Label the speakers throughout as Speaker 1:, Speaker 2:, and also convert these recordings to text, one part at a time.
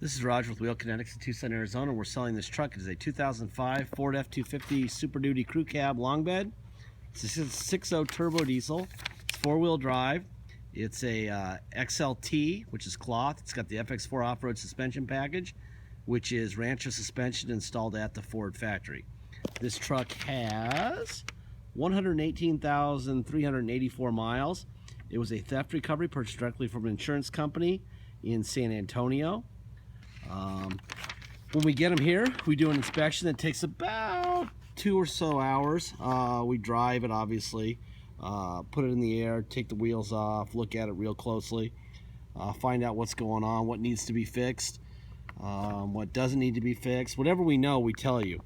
Speaker 1: This is Roger with Wheel Kinetics in Tucson, Arizona. We're selling this truck. It is a 2005 Ford F250 Super Duty Crew Cab long bed. It's a 6.0 turbo diesel. It's four-wheel drive. It's a XLT, which is cloth. It's got the FX4 off-road suspension package, which is Rancho suspension installed at the Ford factory. This truck has 118,384 miles. It was a theft recovery purchased directly from an insurance company in San Antonio. When we get them here, we do an inspection that takes about 2 or so hours. We drive it, obviously, put it in the air, take the wheels off, look at it real closely, find out what's going on, what needs to be fixed, what doesn't need to be fixed. Whatever we know, we tell you.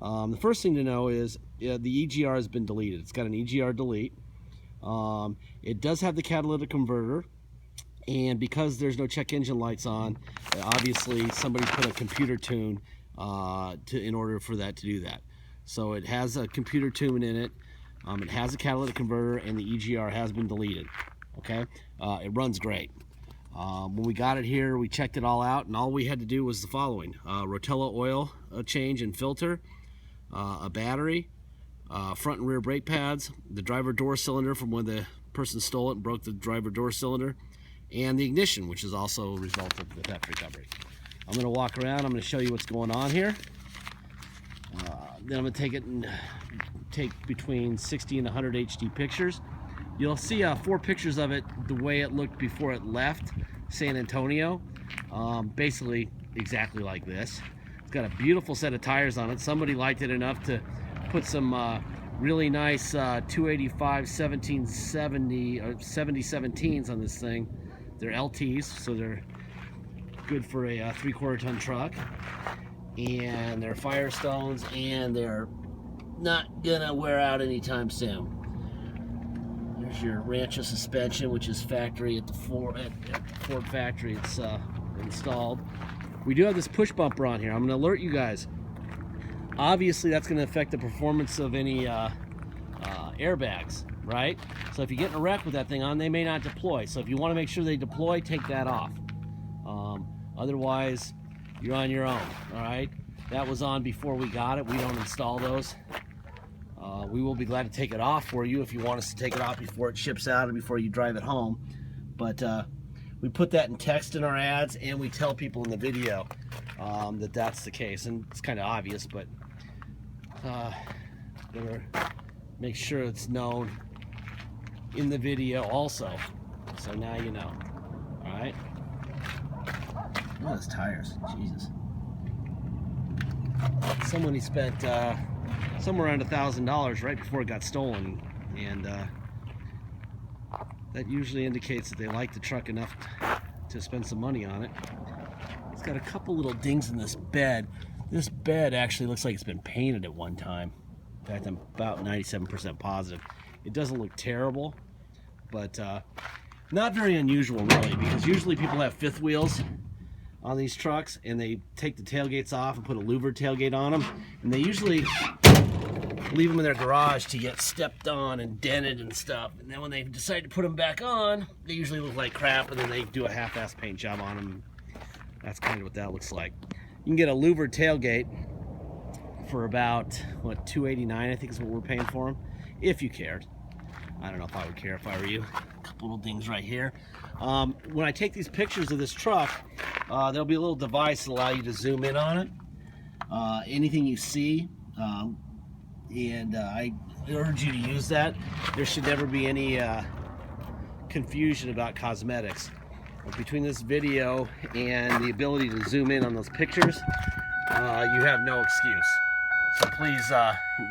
Speaker 1: The first thing to know is the EGR has been deleted. It's got an EGR delete. It does have the catalytic converter. And because there's no check engine lights on, obviously somebody put a computer tune in order for that to do that. So it has a computer tune in it. It has a catalytic converter, and the EGR has been deleted. Okay, it runs great. When we got it here, we checked it all out, and all we had to do was the following: Rotella oil change and filter, a battery, front and rear brake pads, the driver door cylinder from when the person stole it and broke the driver door cylinder, and the ignition, which is also a result of the theft recovery. I'm going to walk around. I'm going to show you what's going on here. Then I'm going to take it and take between 60 and 100 HD pictures. You'll see 4 pictures of it the way it looked before it left San Antonio. Basically exactly like this. It's got a beautiful set of tires on it. Somebody liked it enough to put some really nice 285 1770 or 7017s on this thing. They're LTs, so they're good for a 3/4 ton truck, and they're Firestones, and they're not gonna wear out anytime soon. There's your Rancho suspension, which is factory at the Ford factory. It's installed. We do have this push bumper on here. I'm gonna alert you guys. Obviously, that's gonna affect the performance of any airbags, right? So if you get in a wreck with that thing on, they may not deploy. So if you want to make sure they deploy, take that off. Otherwise, you're on your own, all right? That was on before we got it. We don't install those. We will be glad to take it off for you if you want us to take it off before it ships out or before you drive it home. But we put that in text in our ads, and we tell people in the video that that's the case. And it's kind of obvious, but make sure it's known in the video also, so now you know. All right. Look at those tires, Jesus. Somebody spent somewhere around $1,000 right before it got stolen, and that usually indicates that they like the truck enough to spend some money on it. It's got a couple little dings in this bed. This bed actually looks like it's been painted at one time. In fact, I'm about 97% positive. It doesn't look terrible, but not very unusual, really, because usually people have fifth wheels on these trucks, and they take the tailgates off and put a louvered tailgate on them, and they usually leave them in their garage to get stepped on and dented and stuff, and then when they decide to put them back on, they usually look like crap, and then they do a half-ass paint job on them. That's kind of what that looks like. You can get a louvered tailgate for about, what, $289, I think is what we're paying for them, if you cared. I don't know if I would care if I were you. A couple little things right here. When I take these pictures of this truck, there'll be a little device that allows you to zoom in on it. Anything you see, and I urge you to use that. There should never be any confusion about cosmetics. But between this video and the ability to zoom in on those pictures, you have no excuse. So please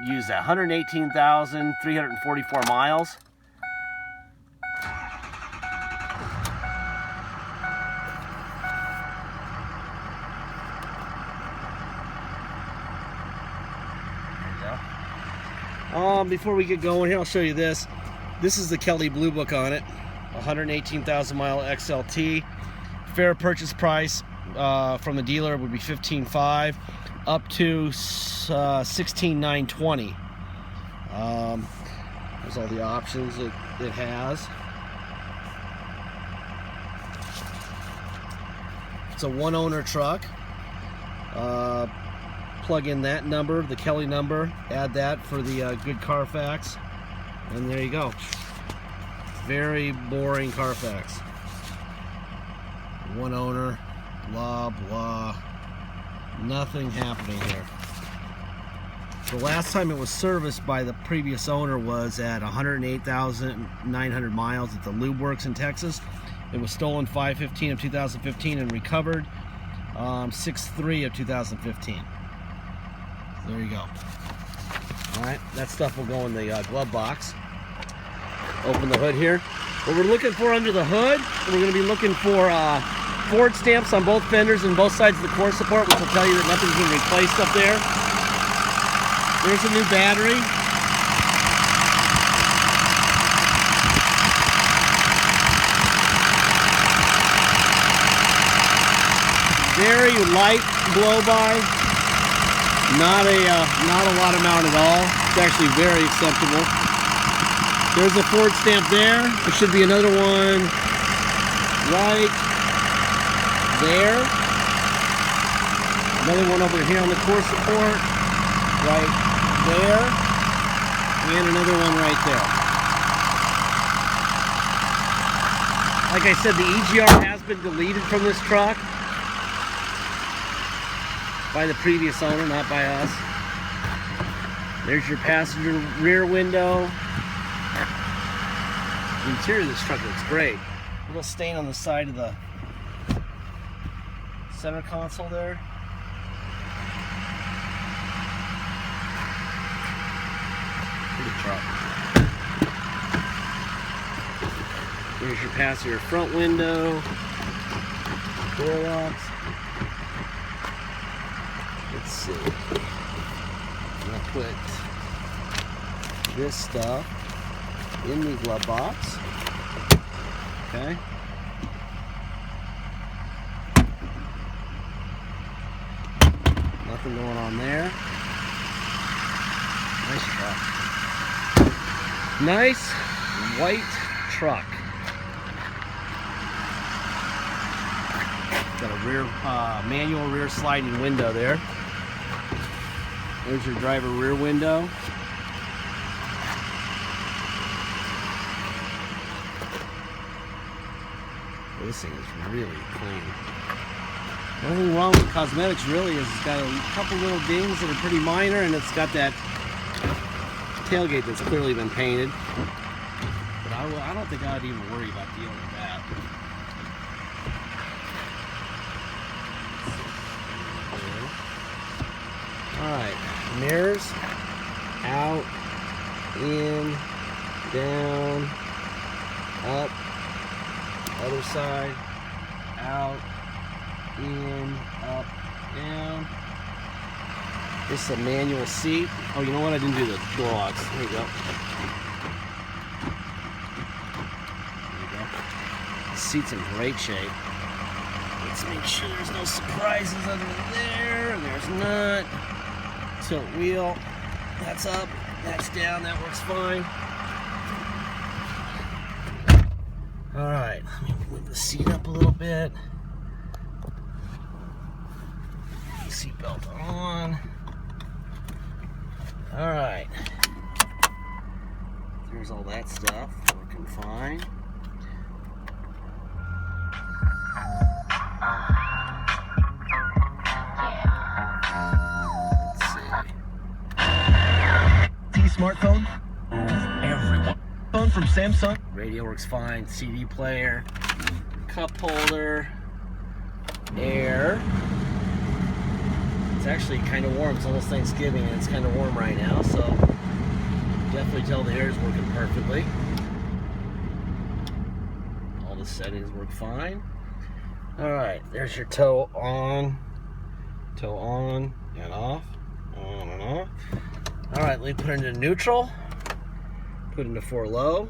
Speaker 1: use that. 118,344 miles. Before we get going here, I'll show you this. This is the Kelly Blue Book on it. 118,000 mile XLT. Fair purchase price from the dealer would be $15,500 up to $16,920. There's all the options it has. It's a one owner truck. Plug in that number, the Kelly number, add that for the good Carfax, and there you go. Very boring Carfax. One owner, blah blah, nothing happening here. The last time it was serviced by the previous owner was at 108,900 miles at the Lube Works in Texas. It was stolen 5/15 of 2015 and recovered 6/3 of 2015. There you go. All right, that stuff will go in the glove box. Open the hood here. What we're looking for under the hood, we're going to be looking for Ford stamps on both fenders and both sides of the core support, which will tell you that nothing's been replaced up there. There's a new battery. Very light blow-by, not a lot amount at all. It's actually very acceptable. There's a Ford stamp there. There should be another one right there. Another one over here on the core support, right there, and another one right there. Like I said, the EGR has been deleted from this truck by the previous owner, not by us. There's your passenger rear window. The interior of this truck looks great. A little stain on the side of the center console there. Pretty truck. There's your passenger front window. Door locks. Let's see. I'm going to put this stuff in the glove box. Okay. Nothing going on there. Nice truck. Nice white truck. Got a rear manual rear sliding window there. There's your driver rear window. This thing is really clean. Nothing wrong with cosmetics really. It's got a couple little dings that are pretty minor, and it's got that tailgate that's clearly been painted. But I don't think I'd even worry about dealing with that. Alright, mirrors, out, in, down, up, other side, out, in, up, down. This is a manual seat. Oh, you know what? I didn't do the door locks. There you go. There you go. The seat's in great shape. Let's make sure there's no surprises under there. There's not. Tilt wheel. That's up. That's down. That works fine. Alright, let me move the seat up a little bit. Seatbelt on. Alright. There's all that stuff working fine.
Speaker 2: Smartphone? Everyone. Phone from Samsung.
Speaker 1: Radio works fine. CD player, cup holder, air. It's actually kind of warm. It's almost Thanksgiving and it's kind of warm right now, so definitely tell the air is working perfectly. All the settings work fine. All right, there's your tow on and off, on and off. All right, let me put it into neutral, put it into 4 low.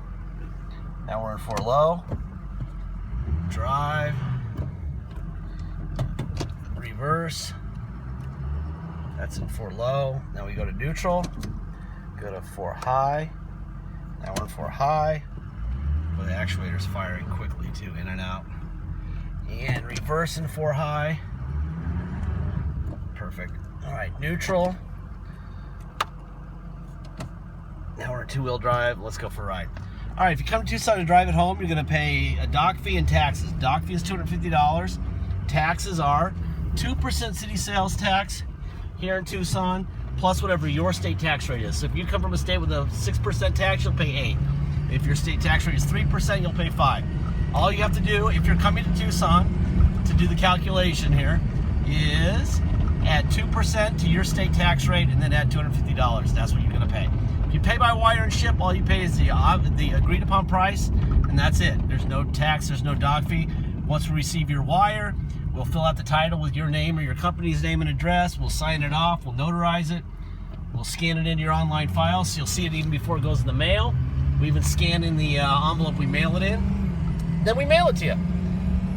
Speaker 1: Now we're in 4 low. Drive, reverse. That's in 4 low. Now we go to neutral, go to 4 high. Now we're in 4 high. Well, the actuator's firing quickly too, in and out, And reversing 4 high. Perfect. All right, neutral. Now we're in 2-wheel drive. Let's go for a ride. All right, if you come to Tucson to drive it home, you're going to pay a dock fee and taxes. Dock fee is $250. Taxes are 2% city sales tax here in Tucson, plus whatever your state tax rate is. So if you come from a state with a 6% tax, you'll pay 8. If your state tax rate is 3%, you'll pay 5. All you have to do, if you're coming to Tucson, to do the calculation here, is add 2% to your state tax rate and then add $250. That's what you're going to pay. If you pay by wire and ship, all you pay is the agreed upon price, and that's it. There's no tax, there's no dock fee. Once we receive your wire, we'll fill out the title with your name or your company's name and address. We'll sign it off, we'll notarize it, we'll scan it into your online file, so you'll see it even before it goes in the mail. We even scan in the envelope we mail it in. Then we mail it to you.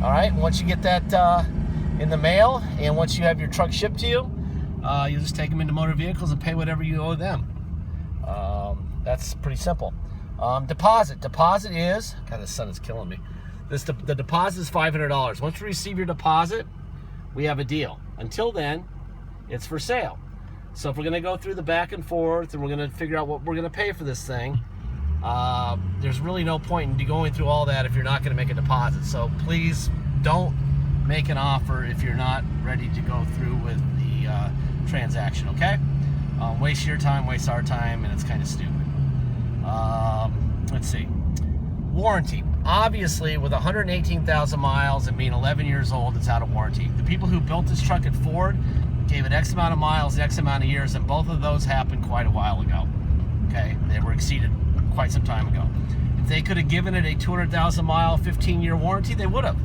Speaker 1: All right, once you get that in the mail, and once you have your truck shipped to you, you'll just take them into motor vehicles and pay whatever you owe them. That's pretty simple. Deposit is, God, the sun is killing me. The deposit is $500. Once we receive your deposit, we have a deal. Until then, it's for sale. So if we're going to go through the back and forth and we're going to figure out what we're going to pay for this thing, there's really no point in going through all that if you're not going to make a deposit. So please don't make an offer if you're not ready to go through with the transaction, okay? Waste your time, waste our time, and it's kind of stupid. Let's see. Warranty. Obviously, with 118,000 miles and being 11 years old, it's out of warranty. The people who built this truck at Ford gave it X amount of miles, X amount of years, and both of those happened quite a while ago. Okay? They were exceeded quite some time ago. If they could have given it a 200,000 mile, 15-year warranty, they would have.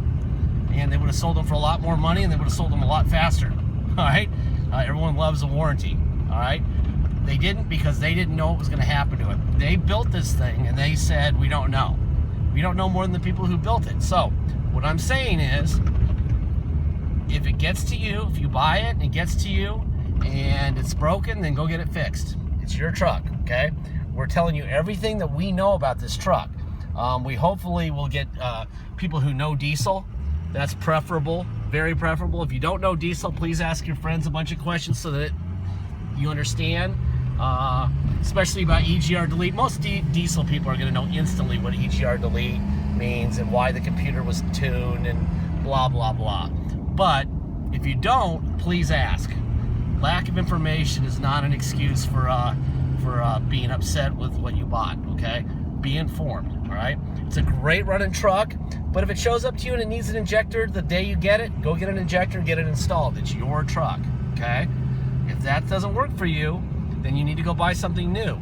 Speaker 1: And they would have sold them for a lot more money, and they would have sold them a lot faster. All right? Everyone loves a warranty. All right? They didn't because they didn't know what was going to happen to it. They built this thing, and they said, we don't know. We don't know more than the people who built it. So what I'm saying is, if it gets to you, if you buy it and it gets to you and it's broken, then go get it fixed. It's your truck, okay? We're telling you everything that we know about this truck. We hopefully will get people who know diesel. That's preferable, very preferable. If you don't know diesel, please ask your friends a bunch of questions so that you understand, especially about EGR delete. Most diesel people are going to know instantly what EGR delete means and why the computer was tuned and blah, blah, blah. But if you don't, please ask. Lack of information is not an excuse for being upset with what you bought, okay? Be informed, all right? It's a great running truck, but if it shows up to you and it needs an injector the day you get it, go get an injector and get it installed. It's your truck, okay? If that doesn't work for you, then you need to go buy something new.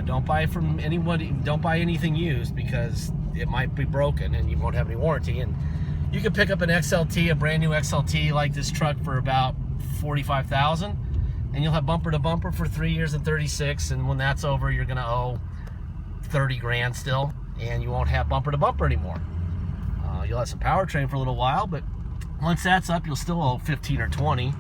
Speaker 1: Don't buy from anyone. Don't buy anything used because it might be broken and you won't have any warranty. And you can pick up an XLT, a brand new XLT like this truck for about $45,000, and you'll have bumper to bumper for 3 years and 36. And when that's over, you're gonna owe 30 grand still, and you won't have bumper to bumper anymore. You'll have some powertrain for a little while, but once that's up, you'll still owe 15 or 20.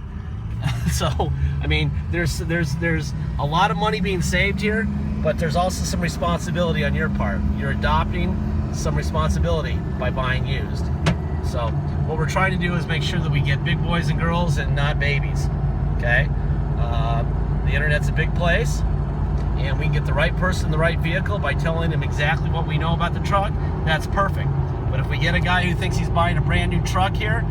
Speaker 1: So, I mean, there's a lot of money being saved here, but there's also some responsibility on your part. You're adopting some responsibility by buying used. So, what we're trying to do is make sure that we get big boys and girls and not babies, okay? The internet's a big place, and we can get the right person in the right vehicle by telling them exactly what we know about the truck. That's perfect. But if we get a guy who thinks he's buying a brand new truck here,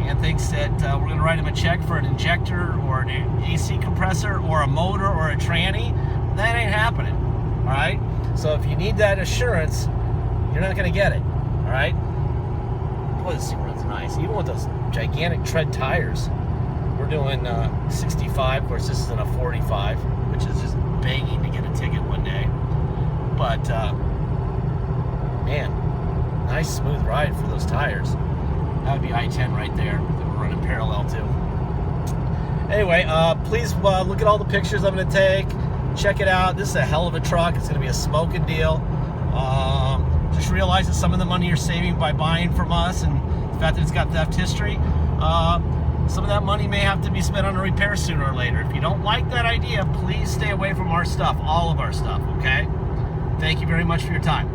Speaker 1: and thinks that we're going to write him a check for an injector or an AC compressor or a motor or a tranny, that ain't happening, all right? So if you need that assurance, you're not going to get it, all right? Boy, this thing runs nice, even with those gigantic tread tires. We're doing 65, of course this isn't a 45, which is just begging to get a ticket one day. But, man, nice smooth ride for those tires. That would be I-10 right there that we're running parallel to. Anyway, please look at all the pictures I'm going to take. Check it out. This is a hell of a truck. It's going to be a smoking deal. Just realize that some of the money you're saving by buying from us and the fact that it's got theft history, some of that money may have to be spent on a repair sooner or later. If you don't like that idea, please stay away from our stuff, all of our stuff, okay? Thank you very much for your time.